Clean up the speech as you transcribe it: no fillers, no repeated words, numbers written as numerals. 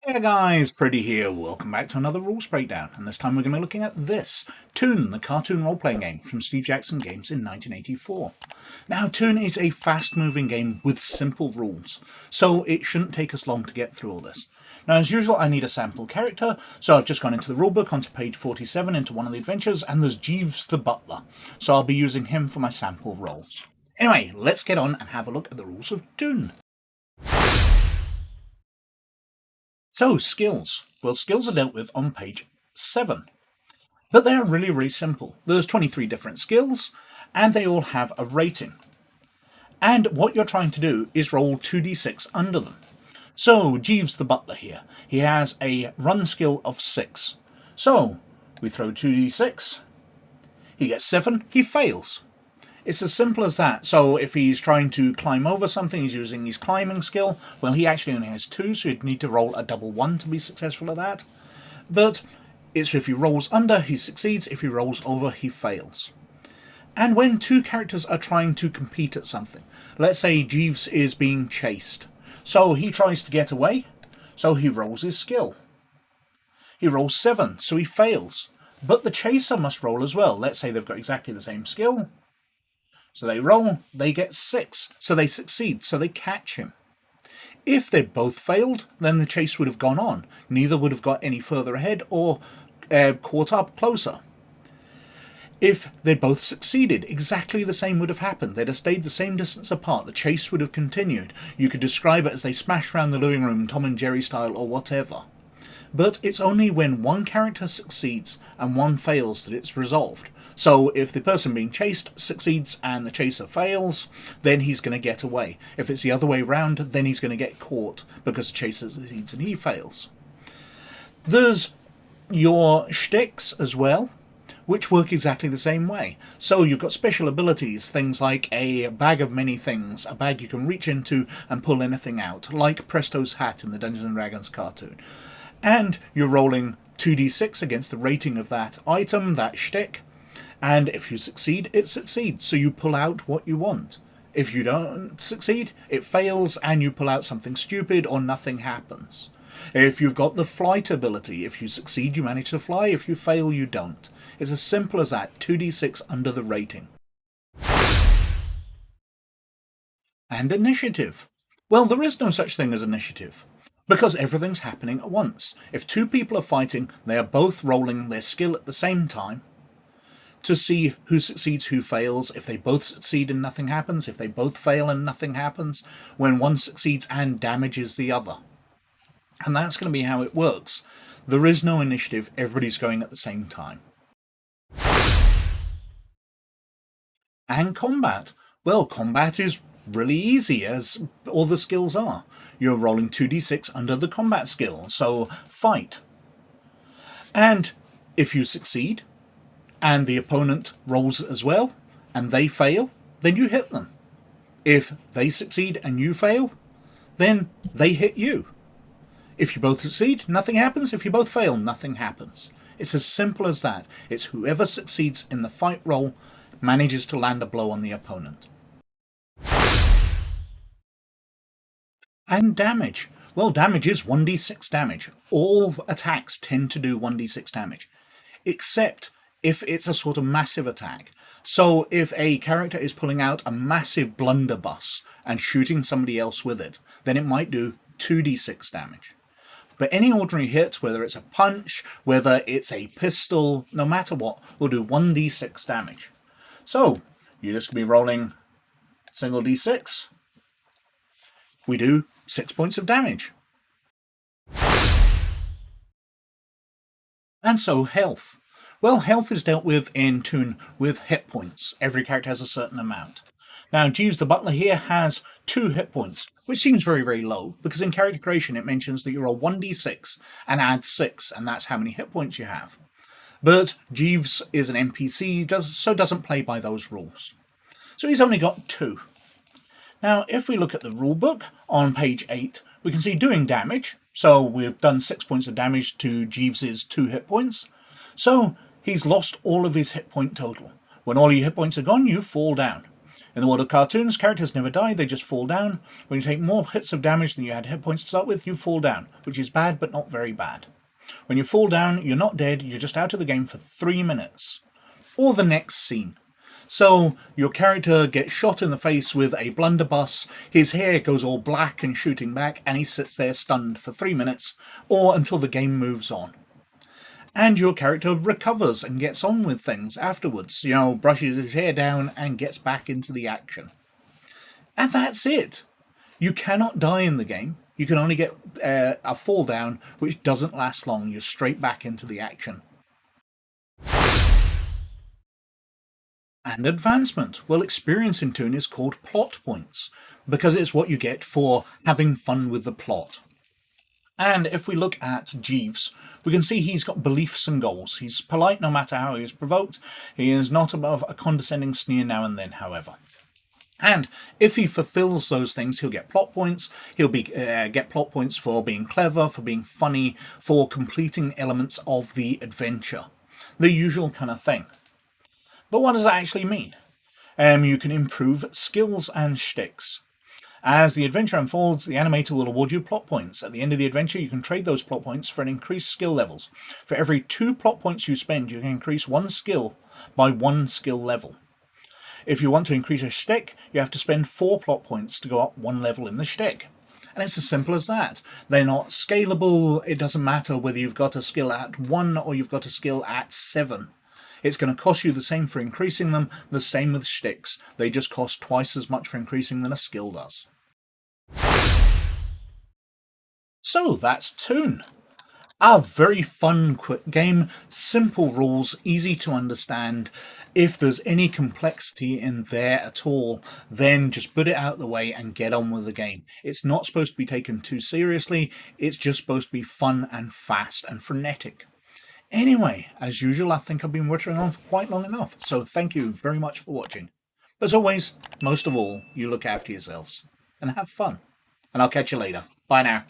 Hey guys, Freddy here. Welcome back to another rules breakdown, and this time we're going to be looking at this, Toon, the cartoon role-playing game from Steve Jackson Games in 1984. Now, Toon is a fast-moving game with simple rules, so it shouldn't take us long to get through all this. Now, as usual, I need a sample character, so I've just gone into the rulebook, onto page 47, into one of the adventures, and there's Jeeves the butler, so I'll be using him for my sample roles. Anyway, let's get on and have a look at the rules of Toon. So, skills. Well, skills are dealt with on page 7. But they are really simple. There's 23 different skills, and they all have a rating. And what you're trying to do is roll 2d6 under them. So, Jeeves the butler here, he has a run skill of 6. So, we throw 2d6, he gets 7, he fails. It's as simple as that. So if he's trying to climb over something, he's using his climbing skill, well, he actually only has 2, so he'd need to roll a double 1 to be successful at that. But it's if he rolls under, he succeeds. If he rolls over, he fails. And when two characters are trying to compete at something, let's say Jeeves is being chased. So he tries to get away, so he rolls his skill. He rolls 7, so he fails. But the chaser must roll as well. Let's say they've got exactly the same skill. So they roll, they get 6, so they succeed, so they catch him. If they both failed, then the chase would have gone on. Neither would have got any further ahead or caught up closer. If they both succeeded, exactly the same would have happened. They'd have stayed the same distance apart. The chase would have continued. You could describe it as they smash around the living room, Tom and Jerry style, or whatever. But it's only when one character succeeds and one fails that it's resolved. So if the person being chased succeeds and the chaser fails, then he's going to get away. If it's the other way round, then he's going to get caught because the chaser succeeds and he fails. There's your shticks as well, which work exactly the same way. So you've got special abilities, things like a bag of many things, a bag you can reach into and pull anything out, like Presto's hat in the Dungeons & Dragons cartoon. And you're rolling 2d6 against the rating of that item, that shtick. And if you succeed, it succeeds, so you pull out what you want. If you don't succeed, it fails and you pull out something stupid or nothing happens. If you've got the flight ability, if you succeed, you manage to fly. If you fail, you don't. It's as simple as that, 2d6 under the rating. And initiative. Well, there is no such thing as initiative, because everything's happening at once. If two people are fighting, they are both rolling their skill at the same time, to see who succeeds, who fails. If they both succeed and nothing happens, if they both fail and nothing happens, when one succeeds and damages the other. And that's going to be how it works. There is no initiative, everybody's going at the same time. And combat. Well, combat is really easy, as all the skills are. You're rolling 2d6 under the combat skill, so fight. And if you succeed, and the opponent rolls as well, and they fail, then you hit them. If they succeed and you fail, then they hit you. If you both succeed, nothing happens. If you both fail, nothing happens. It's as simple as that. It's whoever succeeds in the fight roll manages to land a blow on the opponent. And damage. Well, damage is 1d6 damage. All attacks tend to do 1d6 damage, except if it's a sort of massive attack. So if a character is pulling out a massive blunderbuss and shooting somebody else with it, then it might do 2d6 damage. But any ordinary hit, whether it's a punch, whether it's a pistol, no matter what, will do 1d6 damage. So you're just going to be rolling single d6. We do 6 points of damage. And so health. Well, health is dealt with in Toon with hit points. Every character has a certain amount. Now, Jeeves the butler here has 2 hit points, which seems very low, because in character creation it mentions that you roll 1d6 and add 6, and that's how many hit points you have. But Jeeves is an NPC, so doesn't play by those rules. So he's only got 2. Now, if we look at the rulebook on page 8, we can see doing damage. So we've done 6 points of damage to Jeeves's 2 hit points. So he's lost all of his hit point total. When all your hit points are gone, you fall down. In the world of cartoons, characters never die, they just fall down. When you take more hits of damage than you had hit points to start with, you fall down, which is bad but not very bad. When you fall down, you're not dead, you're just out of the game for 3 minutes. Or the next scene. So, your character gets shot in the face with a blunderbuss, his hair goes all black and shooting back, and he sits there stunned for 3 minutes, or until the game moves on. And your character recovers and gets on with things afterwards, brushes his hair down and gets back into the action. And that's it. You cannot die in the game. You can only get a fall down, which doesn't last long. You're straight back into the action. And advancement. Well, experience in Toon is called plot points, because it's what you get for having fun with the plot. And if we look at Jeeves, we can see he's got beliefs and goals. He's polite no matter how he is provoked. He is not above a condescending sneer now and then, however. And if he fulfills those things, he'll get plot points. He'll get plot points for being clever, for being funny, for completing elements of the adventure. The usual kind of thing. But what does that actually mean? You can improve skills and shticks. As the adventure unfolds, the animator will award you plot points. At the end of the adventure, you can trade those plot points for an increased skill levels. For every 2 plot points you spend, you can increase 1 skill by 1 skill level. If you want to increase a shtick, you have to spend 4 plot points to go up 1 level in the shtick. And it's as simple as that. They're not scalable. It doesn't matter whether you've got a skill at 1 or you've got a skill at 7. It's going to cost you the same for increasing them, the same with shticks. They just cost twice as much for increasing than a skill does. So that's Toon. A very fun, quick game, simple rules, easy to understand. If there's any complexity in there at all, then just put it out of the way and get on with the game. It's not supposed to be taken too seriously, it's just supposed to be fun and fast and frenetic. Anyway, as usual, I think I've been wittering on for quite long enough, so thank you very much for watching. As always, most of all, you look after yourselves and have fun. And I'll catch you later. Bye now.